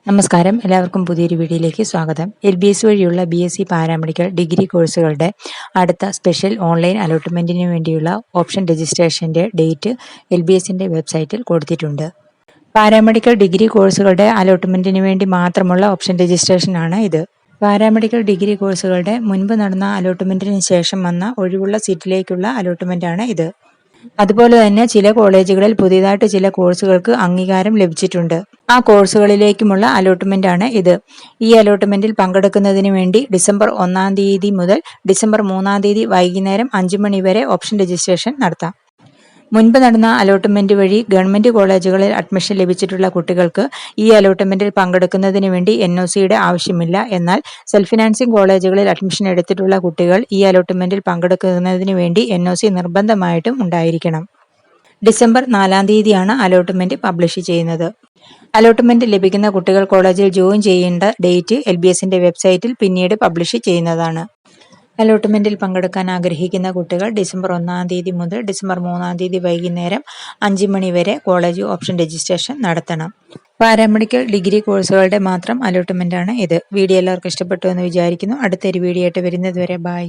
നമസ്കാരം, എല്ലാവർക്കും പുതിയൊരു വീഡിയോയിലേക്ക് സ്വാഗതം. LBS വഴിയുള്ള BSc പാരാമെഡിക്കൽ ഡിഗ്രി കോഴ്സുകളുടെ അടുത്ത സ്പെഷ്യൽ ഓൺലൈൻ അലോട്ട്മെന്റിന് വേണ്ടിയുള്ള ഓപ്ഷൻ രജിസ്ട്രേഷന്റെ ഡേറ്റ് LBSന്റെ വെബ്സൈറ്റിൽ കൊടുത്തിട്ടുണ്ട്. പാരാമെഡിക്കൽ ഡിഗ്രി കോഴ്സുകളുടെ അലോട്ട്മെന്റിന് വേണ്ടി മാത്രമുള്ള ഓപ്ഷൻ രജിസ്ട്രേഷനാണ് ഇത്. പാരാമെഡിക്കൽ ഡിഗ്രി കോഴ്സുകളുടെ മുൻപ് നടന്ന അലോട്ട്മെന്റിന് ശേഷം വന്ന ഒഴിവുള്ള സീറ്റിലേക്കുള്ള അലോട്ട്മെന്റാണ് ഇത്. അതുപോലെ തന്നെ ചില കോളേജുകളിൽ പുതിയതായിട്ട് ചില കോഴ്സുകൾക്ക് അംഗീകാരം ലഭിച്ചിട്ടുണ്ട്. ആ കോഴ്സുകളിലേക്കുമുള്ള അലോട്ട്മെന്റ് ആണ് ഇത്. ഈ അലോട്ട്മെന്റിൽ പങ്കെടുക്കുന്നതിന് വേണ്ടി ഡിസംബർ 1 തീയതി മുതൽ ഡിസംബർ 3 വൈകുന്നേരം 5 മണി വരെ ഓപ്ഷൻ രജിസ്ട്രേഷൻ നടത്താം. മുൻപ് നടന്ന അലോട്ട്മെന്റ് വഴി ഗവൺമെന്റ് കോളേജുകളിൽ അഡ്മിഷൻ ലഭിച്ചിട്ടുള്ള കുട്ടികൾക്ക് ഈ അലോട്ട്മെന്റിൽ പങ്കെടുക്കുന്നതിന് വേണ്ടി NOCയുടെ ആവശ്യമില്ല. എന്നാൽ സെൽഫ് ഫിനാൻസിംഗ് കോളേജുകളിൽ അഡ്മിഷൻ എടുത്തിട്ടുള്ള കുട്ടികൾ ഈ അലോട്ട്മെന്റിൽ പങ്കെടുക്കുന്നതിന് വേണ്ടി NOC നിർബന്ധമായിട്ടും ഉണ്ടായിരിക്കണം. ഡിസംബർ 4 തീയതിയാണ് അലോട്ട്മെന്റ് പബ്ലിഷ് ചെയ്യുന്നത്. അലോട്ട്മെന്റ് ലഭിക്കുന്ന കുട്ടികൾ കോളേജിൽ ജോയിൻ ചെയ്യേണ്ട ഡേറ്റ് LBSന്റെ വെബ്സൈറ്റിൽ പിന്നീട് പബ്ലിഷ് ചെയ്യുന്നതാണ്. അലോട്ട്മെന്റിൽ പങ്കെടുക്കാൻ ആഗ്രഹിക്കുന്ന കുട്ടികൾ ഡിസംബർ 1 തീയതി മുതൽ ഡിസംബർ 3 തീയതി വൈകുന്നേരം 5 മണി വരെ കോളേജ് ഓപ്ഷൻ രജിസ്ട്രേഷൻ നടത്തണം. പാരാമെഡിക്കൽ ഡിഗ്രി കോഴ്സുകളുടെ മാത്രം അലോട്ട്മെന്റ് ആണ് ഇത്. വീഡിയോ എല്ലാവർക്കും ഇഷ്ടപ്പെട്ടു എന്ന് വിചാരിക്കുന്നു. അടുത്തൊരു വീഡിയോ ആയിട്ട് വരുന്നത് വരെ ബൈ.